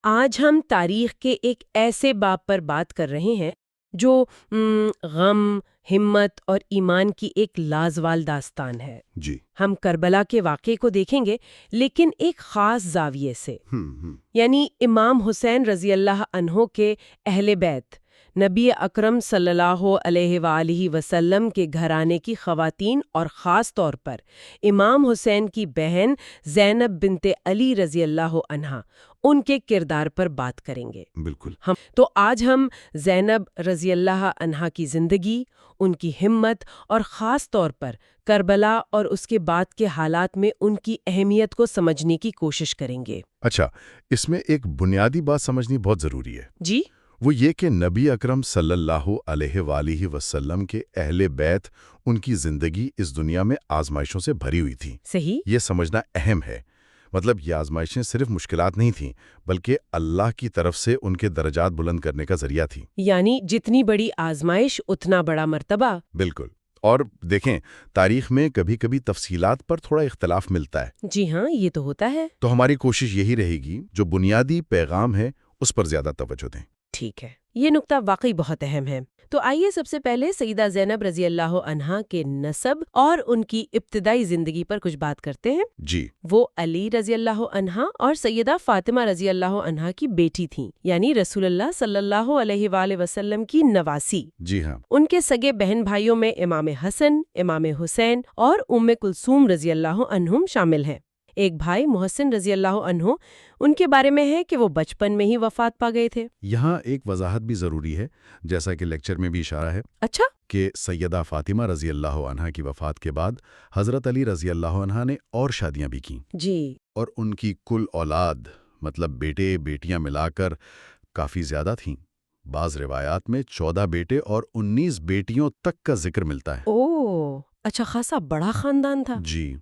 آج ہم تاریخ کے ایک ایسے باب پر بات کر رہے ہیں جو غم، ہمت اور ایمان کی ایک لازوال داستان ہے۔ جی ہم کربلا کے واقعے کو دیکھیں گے، لیکن ایک خاص زاویے سے، یعنی امام حسین رضی اللہ عنہ کے اہل بیت، نبی اکرم صلی اللہ علیہ وآلہ وسلم کے گھرانے کی خواتین اور خاص طور پر امام حسین کی بہن زینب بنت علی رضی اللہ عنہا، ان کے کردار پر بات کریں گے۔ بالکل۔ تو آج ہم زینب رضی اللہ عنہا کی زندگی، ان کی ہمت اور خاص طور پر کربلا اور اس کے بعد کے حالات میں ان کی اہمیت کو سمجھنے کی کوشش کریں گے۔ اچھا، اس میں ایک بنیادی بات سمجھنی بہت ضروری ہے۔ جی؟ وہ یہ کہ نبی اکرم صلی اللہ علیہ وآلہ وسلم کے اہل بیت، ان کی زندگی اس دنیا میں آزمائشوں سے بھری ہوئی تھی۔ صحیح؟ یہ سمجھنا اہم ہے۔ مطلب یہ آزمائشیں صرف مشکلات نہیں تھیں، بلکہ اللہ کی طرف سے ان کے درجات بلند کرنے کا ذریعہ تھی۔ یعنی جتنی بڑی آزمائش اتنا بڑا مرتبہ۔ بالکل۔ اور دیکھیں، تاریخ میں کبھی کبھی تفصیلات پر تھوڑا اختلاف ملتا ہے۔ جی ہاں، یہ تو ہوتا ہے۔ تو ہماری کوشش یہی رہے گی، جو بنیادی پیغام ہے اس پر زیادہ توجہ دیں۔ ٹھیک ہے، یہ نقطہ واقعی بہت اہم ہے۔ تو آئیے سب سے پہلے سیدہ زینب رضی اللہ عنہا کے نسب اور ان کی ابتدائی زندگی پر کچھ بات کرتے ہیں۔ جی۔ وہ علی رضی اللہ عنہا اور سیدہ فاطمہ رضی اللہ عنہا کی بیٹی تھیں، یعنی رسول اللہ صلی اللہ علیہ وآلہ وسلم کی نواسی۔ جی ہاں۔ ان کے سگے بہن بھائیوں میں امام حسن، امام حسین اور ام کلثوم رضی اللہ عنہم شامل ہیں۔ ایک بھائی محسن رضی اللہ عنہ، ان کے بارے میں ہے کہ وہ بچپن میں ہی وفات پا گئے تھے۔ یہاں ایک وضاحت بھی ضروری ہے، جیسا کہ لیکچر میں بھی اشارہ ہے۔ اچھا؟ کہ سیدہ فاطمہ رضی اللہ عنہا کی وفات کے بعد حضرت علی رضی اللہ عنہا نے اور شادیاں بھی کیں، جی۔ اور ان کی کل اولاد، مطلب بیٹے بیٹیاں ملا کر کافی زیادہ تھیں۔ بعض روایات میں 14 بیٹے اور 19 بیٹیوں تک کا ذکر ملتا ہے۔ اوہ، اچھا خاصا بڑا خاندان تھا۔ جی،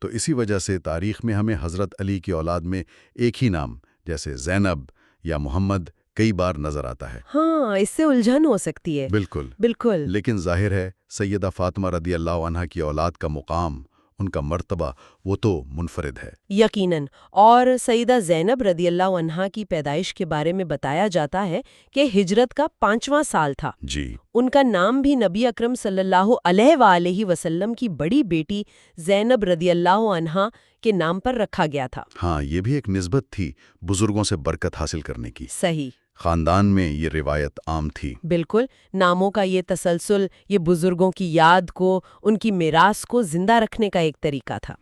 تو اسی وجہ سے تاریخ میں ہمیں حضرت علی کی اولاد میں ایک ہی نام، جیسے زینب یا محمد، کئی بار نظر آتا ہے۔ ہاں، اس سے الجھن ہو سکتی ہے۔ بالکل بالکل۔ لیکن ظاہر ہے سیدہ فاطمہ رضی اللہ عنہا کی اولاد کا مقام، ان کا مرتبہ، وہ تو منفرد ہے۔ یقیناً۔ اور سیدہ زینب رضی اللہ عنہا کی پیدائش کے بارے میں بتایا جاتا ہے کہ ہجرت کا 5واں سال تھا۔ جی۔ ان کا نام بھی نبی اکرم صلی اللہ علیہ وآلہ وسلم کی بڑی بیٹی زینب رضی اللہ عنہا کے نام پر رکھا گیا تھا۔ ہاں، یہ بھی ایک نسبت تھی بزرگوں سے برکت حاصل کرنے کی۔ صحیح۔ خاندان میں یہ روایت عام تھی۔ بالکل، ناموں کا یہ تسلسل، یہ بزرگوں کی یاد کو، ان کی میراث کو زندہ رکھنے کا ایک طریقہ تھا۔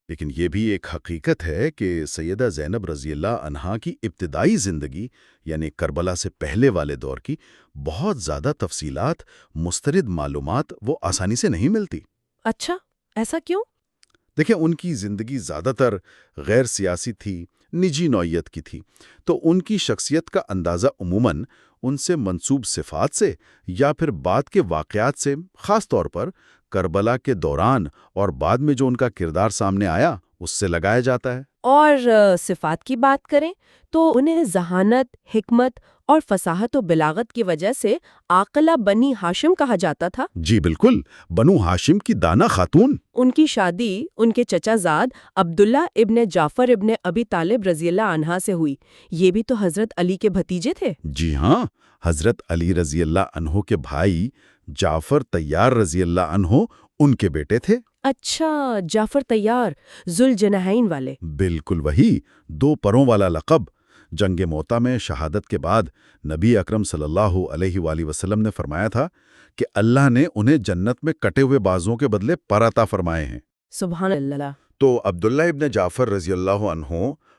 لیکن یہ بھی ایک حقیقت ہے کہ سیدہ زینب رضی اللہ عنہا کی ابتدائی زندگی، یعنی کربلا سے پہلے والے دور کی بہت زیادہ تفصیلات، مسترد معلومات وہ آسانی سے نہیں ملتی۔ اچھا، ایسا کیوں؟ دیکھیں، ان کی زندگی زیادہ تر غیر سیاسی تھی، نجی نوعیت کی تھی، تو ان کی شخصیت کا اندازہ عموماً ان سے منسوب صفات سے یا پھر بعد کے واقعات سے، خاص طور پر کربلا کے دوران اور بعد میں جو ان کا کردار سامنے آیا، اس سے لگایا جاتا ہے۔ اور صفات کی بات کریں تو انہیں ذہانت، حکمت اور فصاحت و بلاغت کی وجہ سے عاقلہ بنی ہاشم کہا جاتا تھا۔ جی بالکل، بنو ہاشم کی دانا خاتون۔ ان کی شادی ان کے چچا زاد عبداللہ ابن جعفر ابن ابی طالب رضی اللہ عنہ سے ہوئی۔ یہ بھی تو حضرت علی کے بھتیجے تھے۔ جی ہاں، حضرت علی رضی اللہ عنہ کے بھائی جعفر طیار رضی اللہ عنہ ان کے بیٹے تھے۔ اچھا، جعفر طیار، ذوالجناحین والے۔ بالکل وہی، 2 پروں والا لقب۔ جنگ موتا میں شہادت کے بعد نبی اکرم صلی اللہ علیہ وآلہ وسلم نے فرمایا تھا کہ اللہ نے انہیں جنت میں کٹے ہوئے بازوں کے بدلے پر عطا فرمائے ہیں۔ سبحان اللہ۔ تو عبداللہ ابن جعفر رضی اللہ عنہ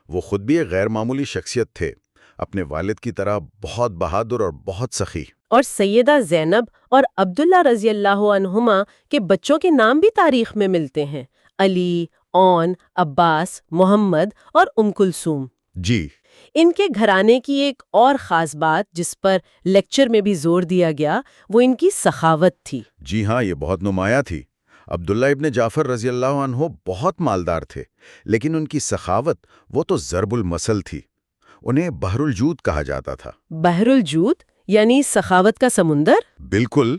وہ خود بھی ایک غیر معمولی شخصیت تھے، اپنے والد کی طرح بہت بہادر اور بہت سخی۔ اور سیدہ زینب اور عبداللہ رضی اللہ عنہما کے بچوں کے نام بھی تاریخ میں ملتے ہیں، علی، اون، عباس، محمد اور ام کلثوم۔ جی۔ ان کے گھرانے کی ایک اور خاص بات جس پر لیکچر میں بھی زور دیا گیا، وہ ان کی سخاوت تھی۔ جی ہاں، یہ بہت نمایاں تھی۔ عبداللہ ابن جعفر رضی اللہ عنہ بہت مالدار تھے، لیکن ان کی سخاوت وہ تو ضرب المثل تھی۔ انہیں بحر الجود کہا جاتا تھا۔ بحر الجود یعنی سخاوت کا سمندر؟ بالکل۔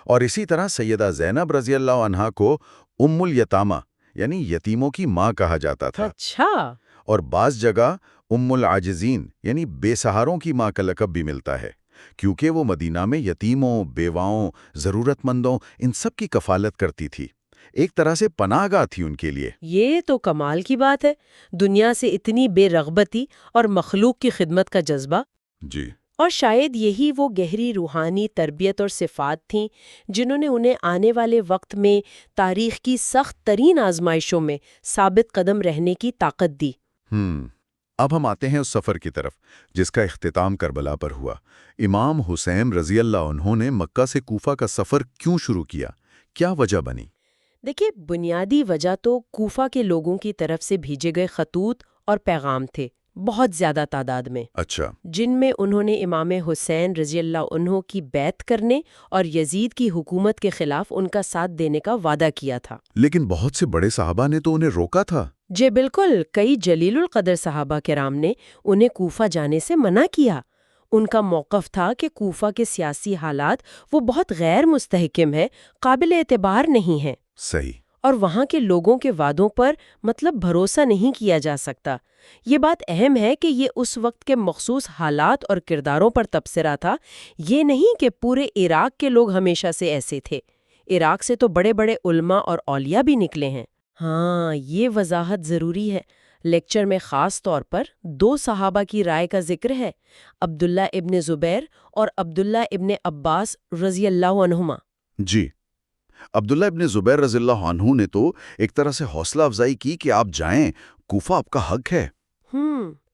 اور اسی طرح سیدہ زینب رضی اللہ عنہا کو ام الیتامہ یعنی یتیموں کی ماں کہا جاتا تھا۔ اچھا۔ اور بعض جگہ ام العاجزین یعنی بے سہاروں کی ماں کا لقب بھی ملتا ہے، کیونکہ وہ مدینہ میں یتیموں، بیواؤں، ضرورت مندوں ان سب کی کفالت کرتی تھی، ایک طرح سے پناہ گاہ تھی ان کے لیے۔ یہ تو کمال کی بات ہے، دنیا سے اتنی بے رغبتی اور مخلوق کی خدمت کا جذبہ۔ جی، اور شاید یہی وہ گہری روحانی تربیت اور صفات تھیں جنہوں نے انہیں آنے والے وقت میں تاریخ کی سخت ترین آزمائشوں میں ثابت قدم رہنے کی طاقت دی۔ اب ہم آتے ہیں اس سفر کی طرف جس کا اختتام کربلا پر ہوا۔ امام حسین رضی اللہ عنہ نے مکہ سے کوفہ کا سفر کیوں شروع کیا؟ کیا وجہ بنی؟ دیکھیں، بنیادی وجہ تو کوفہ کے لوگوں کی طرف سے بھیجے گئے خطوط اور پیغام تھے، بہت زیادہ تعداد میں، اچھا، جن میں انہوں نے امام حسین رضی اللہ عنہ کی بیعت کرنے اور یزید کی حکومت کے خلاف ان کا ساتھ دینے کا وعدہ کیا تھا۔ لیکن بہت سے بڑے صحابہ نے تو انہیں روکا تھا۔ جی بالکل، کئی جلیل القدر صحابہ کرام نے انہیں کوفہ جانے سے منع کیا۔ ان کا موقف تھا کہ کوفہ کے سیاسی حالات وہ بہت غیر مستحکم ہے، قابل اعتبار نہیں ہیں، صحیح، اور وہاں کے لوگوں کے وعدوں پر بھروسہ نہیں کیا جا سکتا۔ یہ بات اہم ہے کہ یہ اس وقت کے مخصوص حالات اور کرداروں پر تبصرہ تھا، یہ نہیں کہ پورے عراق کے لوگ ہمیشہ سے ایسے تھے۔ عراق سے تو بڑے بڑے علماء اور اولیاء بھی نکلے ہیں۔ ہاں، یہ وضاحت ضروری ہے۔ لیکچر میں خاص طور پر 2 صحابہ کی رائے کا ذکر ہے، عبداللہ ابن زبیر اور عبداللہ ابن عباس رضی اللہ عنہما۔ جی، عبداللہ ابن زبیر رضی اللہ عنہ نے تو ایک طرح سے حوصلہ افزائی کی کہ آپ جائیں، کوفہ آپ کا حق ہے۔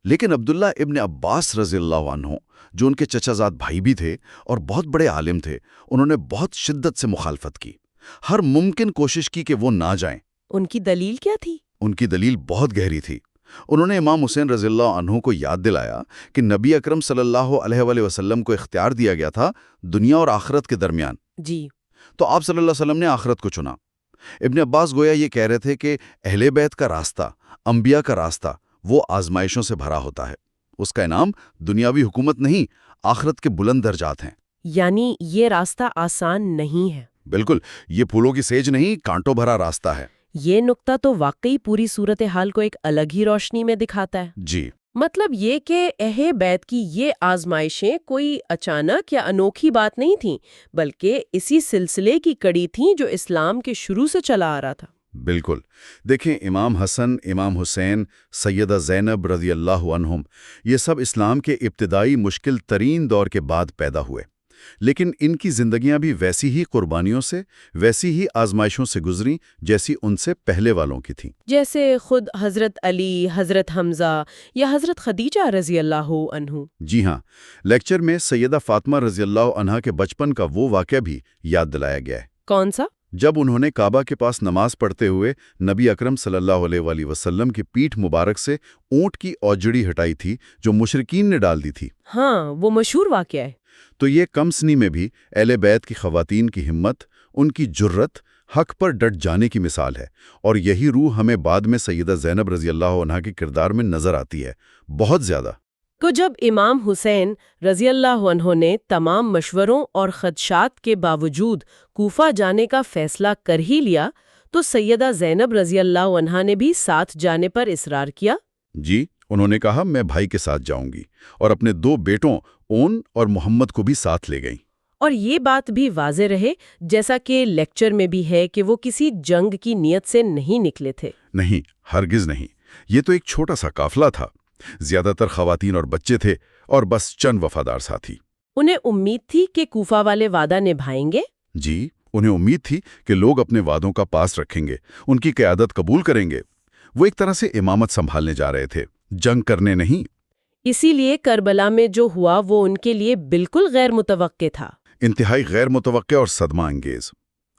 لیکن عبداللہ ابن عباس رضی اللہ عنہ، جو ان کے چچا زاد بھائی بھی تھے اور بہت بڑے عالم تھے، انہوں نے بہت شدت سے مخالفت کی، ہر ممکن کوشش کی کہ وہ نہ جائیں۔ ان کی دلیل کیا تھی؟ ان کی دلیل بہت گہری تھی۔ انہوں نے امام حسین رضی اللہ عنہ کو یاد دلایا کہ نبی اکرم صلی اللہ علیہ وآلہ وسلم کو اختیار دیا گیا تھا دنیا اور آخرت کے درمیان، جی، تو آپ صلی اللہ علیہ وسلم نے آخرت کو چنا۔ ابن عباس گویا یہ کہہ رہے تھے کہ اہل بیت کا راستہ، انبیاء کا راستہ، وہ آزمائشوں سے بھرا ہوتا ہے، اس کا انعام دنیاوی حکومت نہیں، آخرت کے بلند درجات ہیں۔ یعنی یہ راستہ آسان نہیں ہے۔ بالکل، یہ پھولوں کی سیج نہیں، کانٹوں بھرا راستہ ہے۔ یہ نقطہ تو واقعی پوری صورتحال کو ایک الگ ہی روشنی میں دکھاتا ہے۔ جی، مطلب یہ کہ اہل بیت کی یہ آزمائشیں کوئی اچانک یا انوکھی بات نہیں تھیں، بلکہ اسی سلسلے کی کڑی تھیں جو اسلام کے شروع سے چلا آ رہا تھا۔ بالکل، دیکھیں، امام حسن، امام حسین، سیدہ زینب رضی اللہ عنہم، یہ سب اسلام کے ابتدائی مشکل ترین دور کے بعد پیدا ہوئے، لیکن ان کی زندگیاں بھی ویسی ہی قربانیوں سے، ویسی ہی آزمائشوں سے گزریں جیسی ان سے پہلے والوں کی تھیں۔ جیسے خود حضرت علی، حضرت حمزہ یا حضرت خدیجہ رضی اللہ عنہ۔ جی ہاں، لیکچر میں سیدہ فاطمہ رضی اللہ عنہا کے بچپن کا وہ واقعہ بھی یاد دلایا گیا ہے۔ کون سا؟ جب انہوں نے کعبہ کے پاس نماز پڑھتے ہوئے نبی اکرم صلی اللہ علیہ وآلہ وسلم کی پیٹھ مبارک سے اونٹ کی اوجڑی ہٹائی تھی جو مشرکین نے ڈال دی تھی۔ ہاں، وہ مشہور واقعہ ہے۔ تو یہ کم سنی میں بھی اہل بیت کی خواتین کی ہمت، ان کی جرت، حق پر ڈٹ جانے کی مثال ہے، اور یہی روح ہمیں بعد میں سیدہ زینب رضی اللہ عنہا کے کردار میں نظر آتی ہے، بہت زیادہ۔ تو جب امام حسین رضی اللہ عنہ نے تمام مشوروں اور خدشات کے باوجود کوفہ جانے کا فیصلہ کر ہی لیا، تو سیدہ زینب رضی اللہ عنہا نے بھی ساتھ جانے پر اصرار کیا۔ جی، انہوں نے کہا میں بھائی کے ساتھ جاؤں گی، اور اپنے 2 بیٹوں اون اور محمد کو بھی ساتھ لے گئیں۔ اور یہ بات بھی واضح رہے، جیسا کہ لیکچر میں بھی ہے، کہ وہ کسی جنگ کی نیت سے نہیں نکلے تھے۔ نہیں، ہرگز نہیں، یہ تو ایک چھوٹا سا قافلہ تھا، زیادہ تر خواتین اور بچے تھے، اور بس چند وفادار ساتھی۔ انہیں امید تھی کہ کوفہ والے وعدہ نبھائیں گے۔ جی، انہیں امید تھی کہ لوگ اپنے وعدوں کا پاس رکھیں گے، ان کی قیادت قبول کریں گے۔ وہ ایک طرح سے امامت سنبھالنے جا رہے تھے، جنگ کرنے نہیں۔ اسی لیے کربلا میں جو ہوا وہ ان کے لیے بالکل غیر متوقع تھا۔ انتہائی غیر متوقع اور صدمہ انگیز۔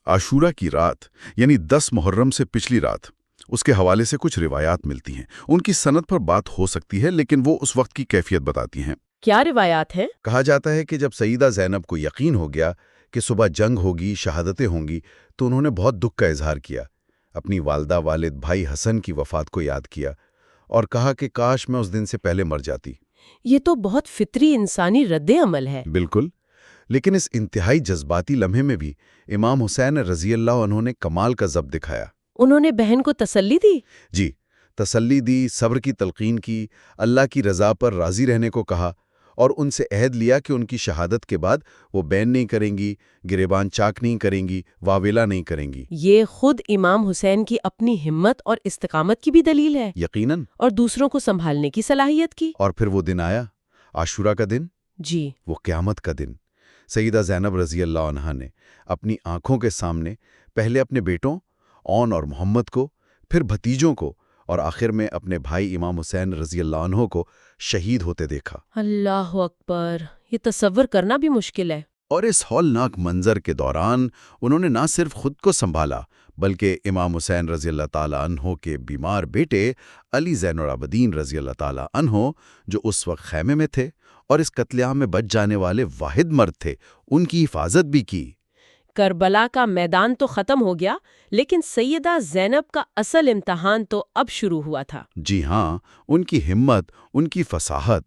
عاشورہ کی رات، یعنی 10 محرم سے پچھلی رات، اس کے حوالے سے کچھ روایات ملتی ہیں۔ ان کی سند پر بات ہو سکتی ہے، لیکن وہ اس وقت کی کیفیت بتاتی ہیں۔ کیا روایات ہیں؟ کہا جاتا ہے کہ جب سیدہ زینب کو یقین ہو گیا کہ صبح جنگ ہوگی، شہادتیں ہوں گی، تو انہوں نے بہت دکھ کا اظہار کیا، اپنی والدہ، والد، بھائی حسن کی وفات کو یاد کیا، اور کہا کہ کاش میں اس دن سے پہلے مر جاتی۔ یہ تو بہت فطری انسانی رد عمل ہے۔ بالکل، لیکن اس انتہائی جذباتی لمحے میں بھی امام حسین رضی اللہ عنہ نے کمال کا ضبط دکھایا۔ انہوں نے بہن کو تسلی دی؟ جی، تسلی دی، صبر کی تلقین کی، اللہ کی رضا پر راضی رہنے کو کہا، اور ان سے عہد لیا کہ ان کی شہادت کے بعد وہ بین نہیں کریں گی، گریبان چاک نہیں کریں گی، واویلا نہیں کریں گی۔ یہ خود امام حسین کی اپنی ہمت اور استقامت کی بھی دلیل ہے، یقیناً۔ اور دوسروں کو سنبھالنے کی صلاحیت کی۔ اور پھر وہ دن آیا، عاشورہ کا دن، جی، وہ قیامت کا دن۔ سیدہ زینب رضی اللہ عنہا نے اپنی آنکھوں کے سامنے پہلے اپنے بیٹوں اون اور محمد کو، پھر بھتیجوں کو، اور آخر میں اپنے بھائی امام حسین رضی اللہ عنہ کو شہید ہوتے دیکھا۔ اللہ اکبر، یہ تصور کرنا بھی مشکل ہے۔ اور اس ہولناک منظر کے دوران انہوں نے نہ صرف خود کو سنبھالا بلکہ امام حسین رضی اللہ تعالیٰ عنہ کے بیمار بیٹے علی زین العابدین رضی اللہ تعالیٰ عنہ، جو اس وقت خیمے میں تھے اور اس قتل عام میں بچ جانے والے واحد مرد تھے، ان کی حفاظت بھی کی۔ کربلا کا میدان تو ختم ہو گیا، لیکن سیدہ زینب کا اصل امتحان تو اب شروع ہوا تھا۔ جی ہاں، ان کی ہمت، ان کی فصاحت،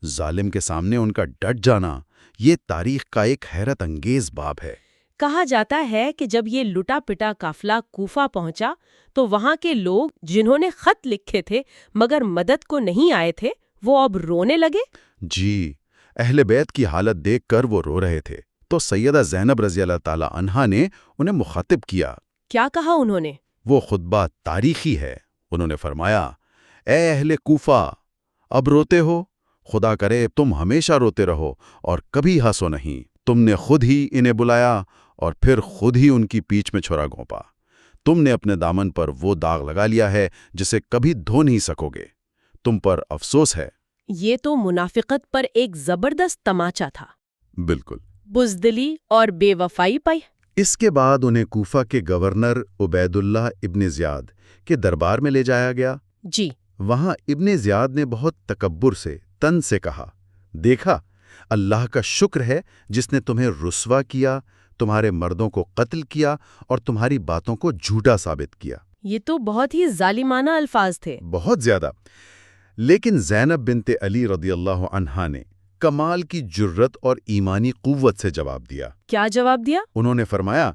ظالم کے سامنے ان کا ڈٹ جانا، یہ تاریخ کا ایک حیرت انگیز باب ہے۔ کہا جاتا ہے کہ جب یہ لٹا پٹا قافلہ کوفہ پہنچا تو وہاں کے لوگ جنہوں نے خط لکھے تھے مگر مدد کو نہیں آئے تھے، وہ اب رونے لگے۔ جی، اہل بیت کی حالت دیکھ کر وہ رو رہے تھے، تو سیدہ زینب رضی اللہ تعالی عنہا نے انہیں مخاطب کیا۔ کیا کہا انہوں نے؟ وہ خطبہ تاریخی ہے۔ انہوں نے فرمایا، اے اہل کوفہ، اب روتے ہو؟ خدا کرے تم ہمیشہ روتے رہو اور کبھی ہنسو نہیں۔ تم نے خود ہی انہیں بلایا اور پھر خود ہی ان کی پیٹھ میں چھرا گھونپا۔ تم نے اپنے دامن پر وہ داغ لگا لیا ہے جسے کبھی دھو نہیں سکو گے۔ تم پر افسوس ہے۔ یہ تو منافقت پر ایک زبردست تماچا تھا۔ بالکل۔ بزدلی اور بے وفائی پائی۔ اس کے بعد انہیں کوفہ کے گورنر عبید اللہ ابن زیاد کے دربار میں لے جایا گیا۔ جی۔ وہاں ابن زیاد نے بہت تکبر سے، تن سے کہا، دیکھا، اللہ کا شکر ہے جس نے تمہیں رسوا کیا، تمہارے مردوں کو قتل کیا اور تمہاری باتوں کو جھوٹا ثابت کیا۔ یہ تو بہت ہی ظالمانہ الفاظ تھے۔ بہت زیادہ۔ لیکن زینب بنت علی رضی اللہ عنہا نے کمال کی جرت اور ایمانی قوت سے جواب دیا۔ کیا جواب دیا؟ انہوں نے فرمایا،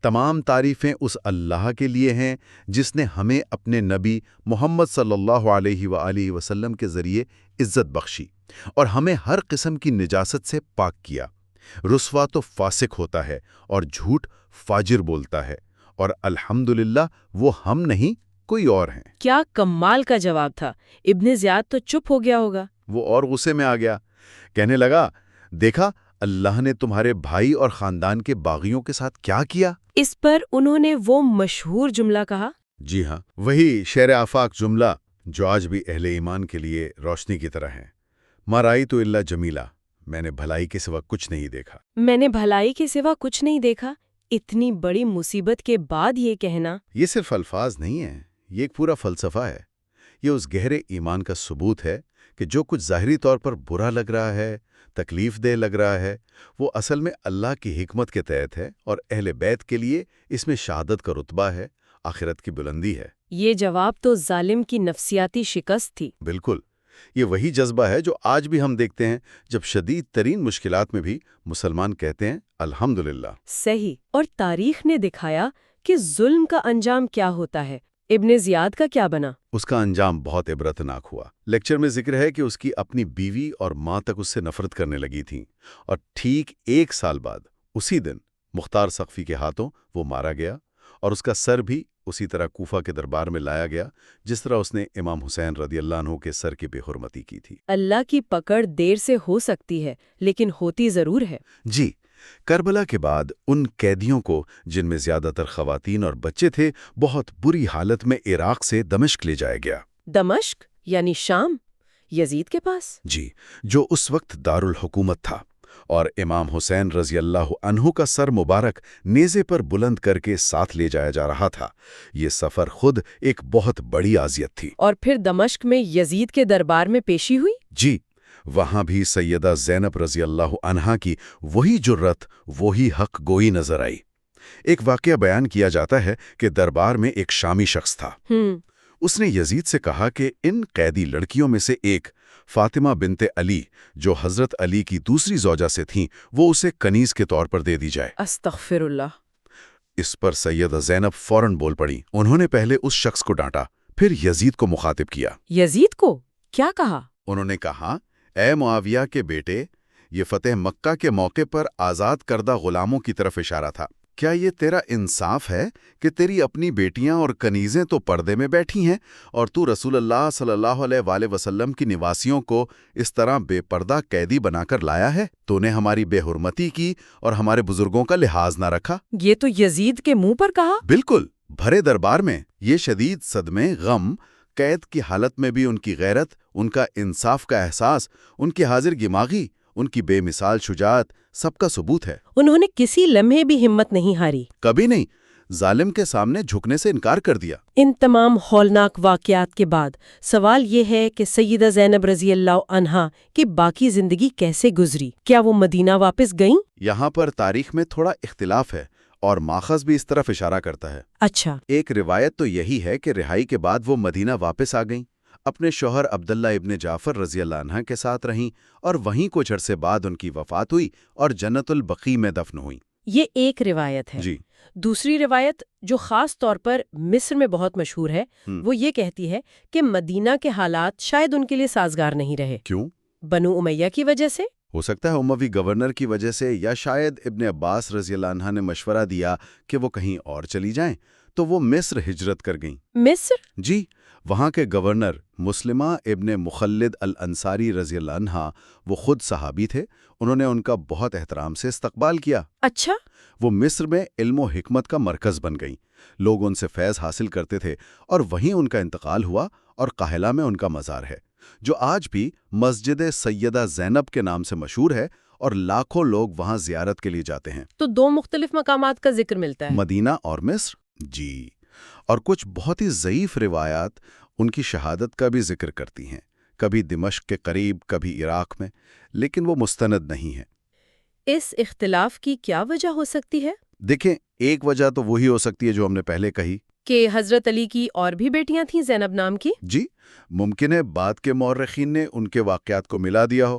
تمام تعریفیں اس اللہ کے لیے ہیں جس نے ہمیں اپنے نبی محمد صلی اللہ علیہ وآلہ وسلم کے ذریعے عزت بخشی اور ہمیں ہر قسم کی نجاست سے پاک کیا۔ رسوا تو فاسق ہوتا ہے اور جھوٹ فاجر بولتا ہے، اور الحمدللہ وہ ہم نہیں کوئی اور ہیں۔ کیا کمال کا جواب تھا! ابن زیاد تو چپ ہو گیا ہوگا۔ وہ اور غصے میں آ گیا، کہنے لگا، دیکھا اللہ نے تمہارے بھائی اور خاندان کے باغیوں کے ساتھ کیا کیا۔ اس پر انہوں نے وہ مشہور جملہ کہا۔ جی ہاں، وہی شیر آفاق جملہ جو آج بھی اہل ایمان کے لیے روشنی کی طرح ہے، ما رأیت الا جمیلہ، میں نے بھلائی کے سوا کچھ نہیں دیکھا۔ میں نے بھلائی کے سوا کچھ نہیں دیکھا۔ اتنی بڑی مصیبت کے بعد یہ کہنا۔ یہ صرف الفاظ نہیں ہیں، یہ ایک پورا فلسفہ ہے۔ یہ اس گہرے ایمان کا ثبوت ہے کہ جو کچھ ظاہری طور پر برا لگ رہا ہے، تکلیف دہ لگ رہا ہے، وہ اصل میں اللہ کی حکمت کے تحت ہے، اور اہل بیت کے لیے اس میں شہادت کا رتبہ ہے، آخرت کی بلندی ہے۔ یہ جواب تو ظالم کی نفسیاتی شکست تھی۔ بالکل، یہ وہی جذبہ ہے جو آج بھی ہم دیکھتے ہیں جب شدید ترین مشکلات میں بھی مسلمان کہتے ہیں الحمدللہ۔ صحیح، اور تاریخ نے دکھایا کہ ظلم کا انجام کیا ہوتا ہے۔ ابن زیاد کا کیا بنا؟ اس کا انجام بہت عبرتناک ہوا۔ لیکچر میں ذکر ہے کہ اس کی اپنی بیوی اور ماں تک اس سے نفرت کرنے لگی تھیں، اور ٹھیک 1 سال بعد اسی دن مختار سقفی کے ہاتھوں وہ مارا گیا، اور اس کا سر بھی اسی طرح کوفہ کے دربار میں لایا گیا جس طرح اس نے امام حسین رضی اللہ عنہ کے سر کی بے حرمتی کی تھی۔ اللہ کی پکڑ دیر سے ہو سکتی ہے لیکن ہوتی ضرور ہے۔ جی، کربلا کے بعد ان قیدیوں کو، جن میں زیادہ تر خواتین اور بچے تھے، بہت بری حالت میں عراق سے دمشق لے جایا گیا۔ دمشق یعنی شام، یزید کے پاس؟ جی، جو اس وقت دارالحکومت تھا، اور امام حسین رضی اللہ عنہ کا سر مبارک نیزے پر بلند کر کے ساتھ لے جایا جا رہا تھا۔ یہ سفر خود ایک بہت بڑی اذیت تھی۔ اور پھر دمشق میں یزید کے دربار میں پیشی ہوئی؟ جی، وہاں بھی سیدہ زینب رضی اللہ عنہا کی وہی جرت، وہی حق گوئی نظر آئی۔ ایک واقعہ بیان کیا جاتا ہے کہ دربار میں ایک شامی شخص تھا۔ اس نے یزید سے کہا کہ ان قیدی لڑکیوں میں سے ایک، فاطمہ بنت علی، جو حضرت علی کی دوسری زوجہ سے تھیں، وہ اسے کنیز کے طور پر دے دی جائے۔ استغفر اللہ۔ اس پر سیدہ زینب فوراً بول پڑی۔ انہوں نے پہلے اس شخص کو ڈانٹا، پھر یزید کو مخاطب کیا۔ یزید کو کیا کہا؟ انہوں نے کہا، اے معاویہ کے بیٹے، یہ فتح مکہ کے موقع پر آزاد کردہ غلاموں کی طرف اشارہ تھا۔ کیا یہ تیرا انصاف ہے کہ تیری اپنی بیٹیاں اور کنیزیں تو پردے میں بیٹھی ہیں اور تو رسول اللہ صلی اللہ علیہ وآلہ وسلم کی نواسیوں کو اس طرح بے پردہ قیدی بنا کر لایا ہے؟ تو نے ہماری بے حرمتی کی اور ہمارے بزرگوں کا لحاظ نہ رکھا۔ یہ تو یزید کے منہ پر کہا؟ بالکل، بھرے دربار میں۔ یہ شدید صدمے، غم، قید کی حالت میں بھی ان کی غیرت، ان کا انصاف کا احساس، ان کی حاضر دماغی، ان کی بے مثال شجاعت سب کا ثبوت ہے۔ انہوں نے کسی لمحے بھی ہمت نہیں ہاری؟ کبھی نہیں، ظالم کے سامنے جھکنے سے انکار کر دیا۔ ان تمام ہولناک واقعات کے بعد سوال یہ ہے کہ سیدہ زینب رضی اللہ عنہا کی باقی زندگی کیسے گزری؟ کیا وہ مدینہ واپس گئیں؟ یہاں پر تاریخ میں تھوڑا اختلاف ہے اور ماخذ بھی اس طرف اشارہ کرتا ہے۔ اچھا۔ ایک روایت تو یہی ہے کہ رہائی کے بعد وہ مدینہ واپس آ گئیں، اپنے شوہر عبداللہ ابن جعفر رضی اللہ عنہ کے ساتھ رہیں، اور وہیں کچھ عرصے بعد ان کی وفات ہوئی اور جنت البقیع میں دفن ہوئیں۔ یہ ایک روایت ہے۔ جی۔ دوسری روایت جو خاص طور پر مصر میں بہت مشہور ہے، وہ یہ کہتی ہے کہ مدینہ کے حالات شاید ان کے لیے سازگار نہیں رہے۔ کیوں؟ بنو امیہ کی وجہ سے؟ ہو سکتا ہے اموی گورنر کی وجہ سے، یا شاید ابن عباس رضی اللہ عنہ نے مشورہ دیا کہ وہ کہیں اور چلی جائیں، تو وہ مصر ہجرت کر گئیں۔ مصر؟ جی، وہاں کے گورنر مسلمہ ابن مخلد الانصاری رضی اللہ عنہ، وہ خود صحابی تھے، انہوں نے ان کا بہت احترام سے استقبال کیا۔ اچھا۔ وہ مصر میں علم و حکمت کا مرکز بن گئیں، لوگ ان سے فیض حاصل کرتے تھے، اور وہیں ان کا انتقال ہوا اور قاہلہ میں ان کا مزار ہے، جو آج بھی مسجد سیدہ زینب کے نام سے مشہور ہے، اور لاکھوں لوگ وہاں زیارت کے لیے جاتے ہیں۔ تو دو مختلف مقامات کا ذکر ملتا ہے، مدینہ اور مصر۔ جی، اور کچھ بہت ہی ضعیف روایات ان کی شہادت کا بھی ذکر کرتی ہیں، کبھی دمشق کے قریب، کبھی عراق میں، لیکن وہ مستند نہیں ہے۔ اس اختلاف کی کیا وجہ ہو سکتی ہے؟ دیکھیں، ایک وجہ تو وہی ہو سکتی ہے جو ہم نے پہلے کہی، کہ حضرت علی کی اور بھی بیٹیاں تھیں زینب نام کی؟ جی، ممکن ہے بعد کے مورخین نے ان کے واقعات کو ملا دیا ہو۔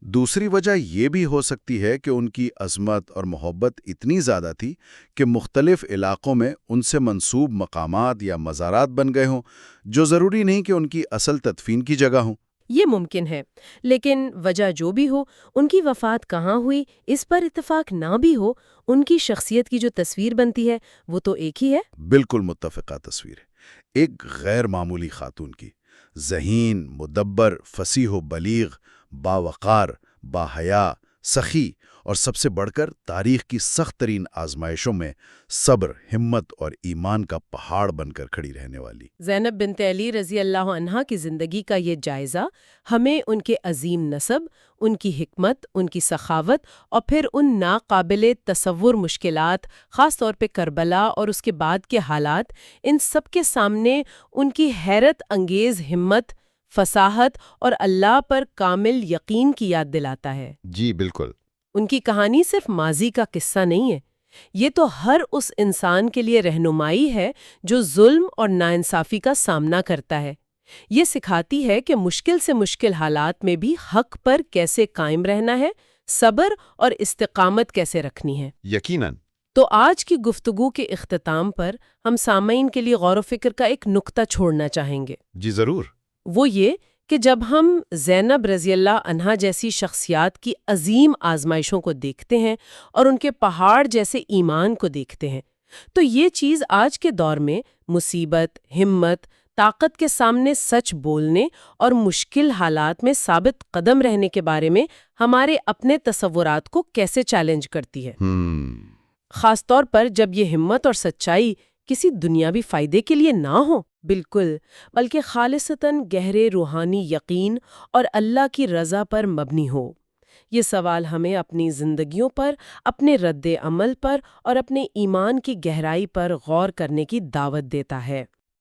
دوسری وجہ یہ بھی ہو سکتی ہے کہ ان کی عظمت اور محبت اتنی زیادہ تھی کہ مختلف علاقوں میں ان سے منسوب مقامات یا مزارات بن گئے ہوں، جو ضروری نہیں کہ ان کی اصل تدفین کی جگہ ہوں۔ یہ ممکن ہے، لیکن وجہ جو بھی ہو، ان کی وفات کہاں ہوئی اس پر اتفاق نہ بھی ہو، ان کی شخصیت کی جو تصویر بنتی ہے وہ تو ایک ہی ہے۔ بالکل متفقہ تصویر ہے، ایک غیر معمولی خاتون کی، ذہین، مدبر، فصیح و بلیغ، باوقار، باحیا، سخی، اور سب سے بڑھ کر تاریخ کی سخت ترین آزمائشوں میں صبر، ہمت اور ایمان کا پہاڑ بن کر کھڑی رہنے والی زینب بنت علی رضی اللہ عنہا کی زندگی کا یہ جائزہ ہمیں ان کے عظیم نسب، ان کی حکمت، ان کی سخاوت، اور پھر ان ناقابل تصور مشکلات، خاص طور پہ کربلا اور اس کے بعد کے حالات، ان سب کے سامنے ان کی حیرت انگیز ہمت، فصاحت اور اللہ پر کامل یقین کی یاد دلاتا ہے۔ جی بالکل۔ ان کی کہانی صرف ماضی کا قصہ نہیں ہے، یہ تو ہر اس انسان کے لیے رہنمائی ہے جو ظلم اور ناانصافی کا سامنا کرتا ہے۔ یہ سکھاتی ہے کہ مشکل سے مشکل حالات میں بھی حق پر کیسے قائم رہنا ہے، صبر اور استقامت کیسے رکھنی ہے۔ یقیناً۔ تو آج کی گفتگو کے اختتام پر ہم سامعین کے لیے غور و فکر کا ایک نقطہ چھوڑنا چاہیں گے۔ جی ضرور۔ وہ یہ کہ جب ہم زینب رضی اللہ عنہا جیسی شخصیات کی عظیم آزمائشوں کو دیکھتے ہیں اور ان کے پہاڑ جیسے ایمان کو دیکھتے ہیں، تو یہ چیز آج کے دور میں مصیبت، ہمت، طاقت کے سامنے سچ بولنے اور مشکل حالات میں ثابت قدم رہنے کے بارے میں ہمارے اپنے تصورات کو کیسے چیلنج کرتی ہے۔ خاص طور پر جب یہ ہمت اور سچائی کسی دنیاوی فائدے کے لیے نہ ہو، بالکل، بلکہ خالصتاً گہرے روحانی یقین اور اللہ کی رضا پر مبنی ہو۔ یہ سوال ہمیں اپنی زندگیوں پر، اپنے رد عمل پر اور اپنے ایمان کی گہرائی پر غور کرنے کی دعوت دیتا ہے۔